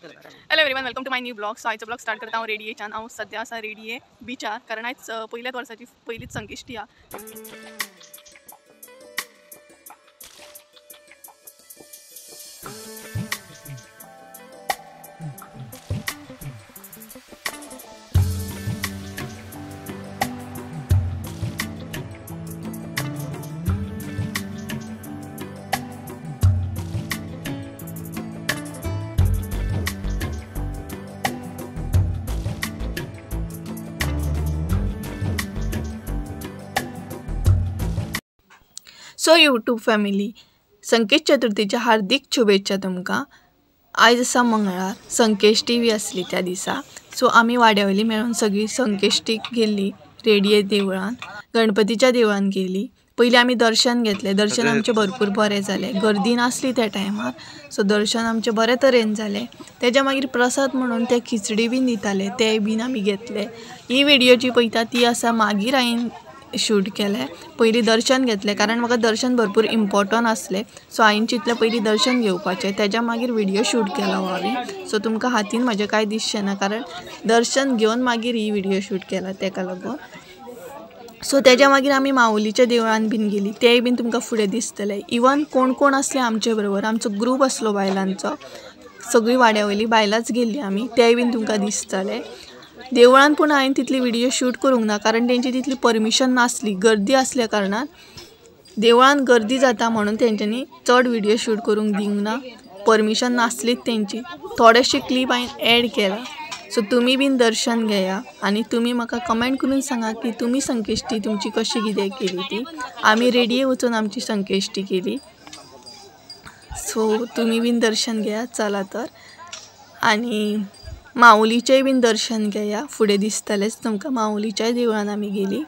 Hello everyone, welcome to my new blog. So आयचो blog start करता हांव रेडयेच्यान. हांव सद्या आसा रेडये बिचार, कारण आयज पयल्याच वर्साची पयलीच संकेश्टी हा. सो यूट्यूब फॅमिली, संकेश चतुर्थीच्या हार्दिक शुभेच्छा तुमकां. आयज आसा मंगळार, संकेश्टी बी आसली त्या दिसा. सो आमी वाड्यावयली मेळून सगळी संकेश्टीक गेल्ली. रेडये देवळान, गणपतीच्या देवळान गेली. पयलीं आमी दर्शन घेतलें. दर्शन आमचें भरपूर बरें जालें. गर्दी नासली त्या टायमार, सो दर्शन आमचें बरे तरेन जालें. तेच्या मागीर प्रसाद म्हणून ते खिचडी बीन दिताले, ते बीन आमी घेतले. ही व्हिडिओ जी पळयता ती आसा मागीर हांवें शूट केलें. पयलीं दर्शन घेतलें, कारण म्हाका दर्शन भरपूर इम्पॉर्टंट आसलें. सो हांवें चिंतलें पयलीं दर्शन घेवपाचें, तेच्या मागीर व्हिडिओ शूट केलो हांवें. सो तुमकां हातीन म्हजें कांय दिसचें ना, कारण दर्शन घेवन मागीर ही व्हिडिओ शूट केला तेका लागून. सो तेच्या मागीर आमी माऊलीच्या देवळान बीन गेली. तेंय बीन तुमकां फुडें दिसतलें. इवन कोण कोण आसले आमचे बरोबर, आमचो ग्रूप आसलो बायलांचो. सगळीं वाड्यावयली बायलांच गेल्ली आमी, तेंय बीन तुमकां दिसतलें. देवळान पूण हांवें तितली व्हिडिओ शूट करूंक ना, कारण तेंची तितली परमिशन नासली. गर्दी आसल्या कारणान देवळान गर्दी जाता म्हणून तेंच्यांनी चड व्हिडिओ शूट करूंक दिवंक ना. परमिशन नासलीच तेंची. थोडेशे क्लिप हांवें ॲड केला. सो तुमी बीन दर्शन घेया आनी तुमी म्हाका कमेंट करून सांगा की तुमी संकेश्टी तुमची कशी कितें केली ती. आमी रेडये वचून आमची संकेश्टी केली. सो तुमी बीन दर्शन घेया चला तर. आनी माऊलीचेंय बीन दर्शन घेया, फुडें दिसतलेंच तुमकां. माऊलीच्याय देवळान आमी गेली.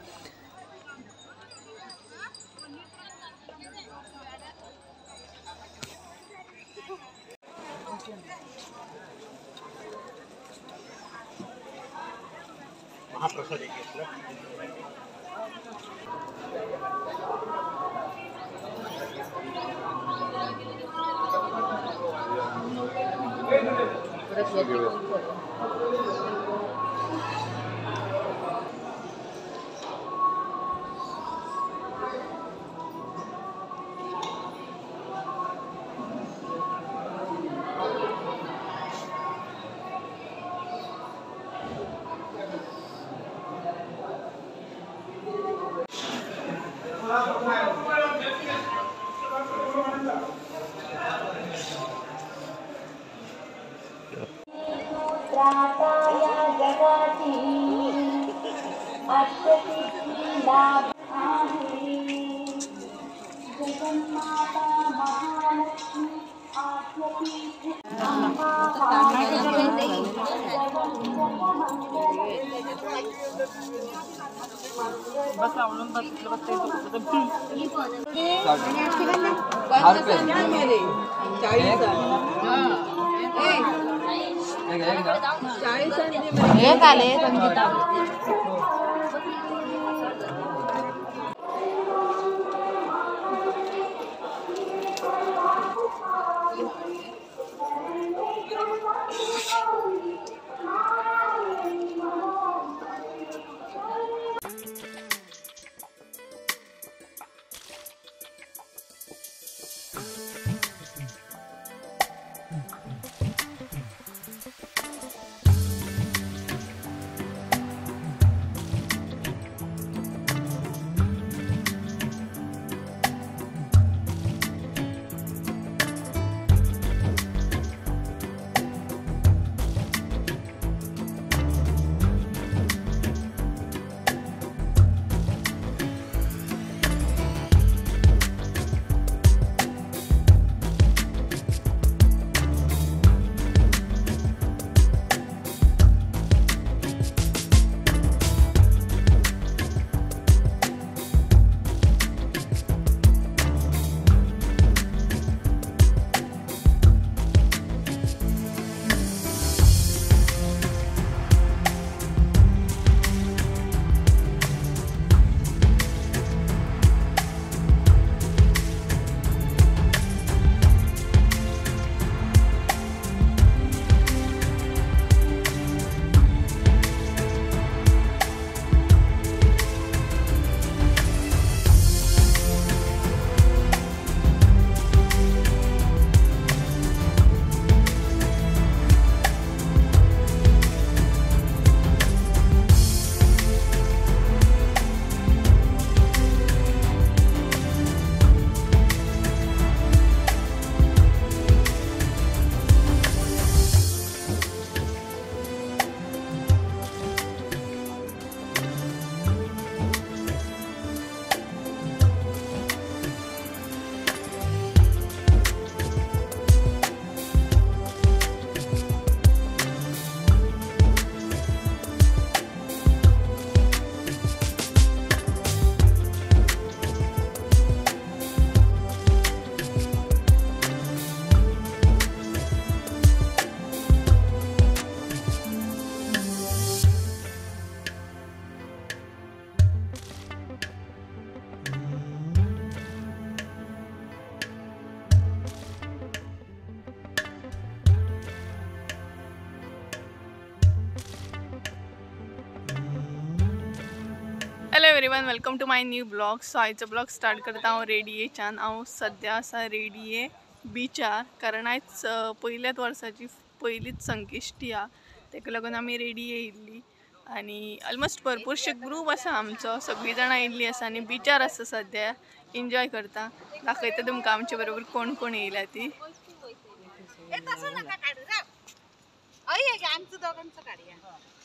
Hello everyone, welcome to my new blog. So आयचो ब्लॉग स्टार्ट करता हांव रेडयेच्यान. हांव सद्या आसा रेडये बिचार, कारण आयज पयल्याच वर्साची पयलीच संकश्टी हा, तेका लागून आमी रेडये येयल्ली आनी ऑलमोस्ट भरपूरशे ग्रूप आसा आमचो, सगळीं जाणां येयल्ली आसा आनी बिचार आसा सद्या एन्जॉय करता. दाखयता तुमकां आमचे बरोबर कोण कोण येयला ती.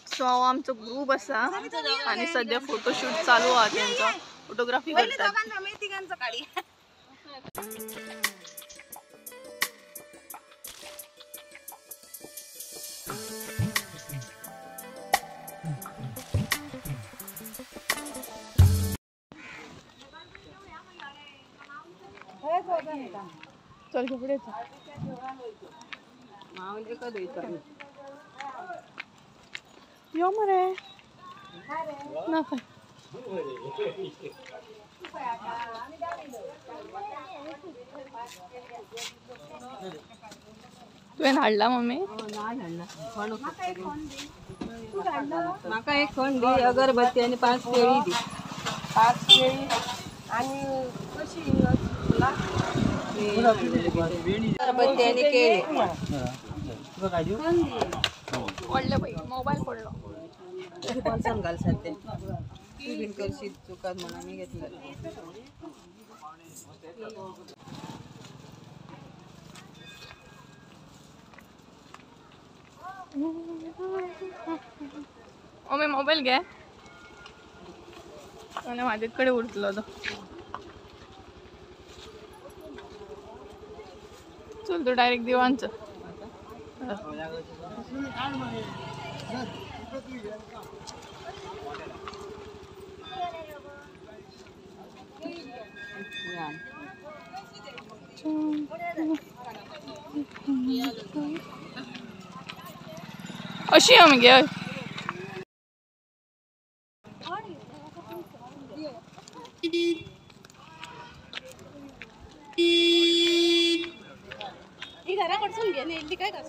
सो हांव आमचो ग्रूप आसा आनी सद्या फोटोशूट चालू आहा तेंचो, फोटोग्राफी करतात. चल पुढे माऊली कधी यो मरे ना काय तुवें हाडला मम्मी? म्हाका एक खण दी, अगरबत्ती आणि 5 केळी दी. 5 केळी आणि कशी अगरबत्ती आणि केळी पडले बाई, मोबाईल पडलो. कोणसान घाल सध्या तू बीन करशील चुकात म्हणून मी घेतलं. मम्मी मोबाईल घे, मला माझ्याकडे उरतलो तो. चल तू डायरेक्ट दिवाणचं. अशी आम्ही घे. घराकडसून घे नाही काय का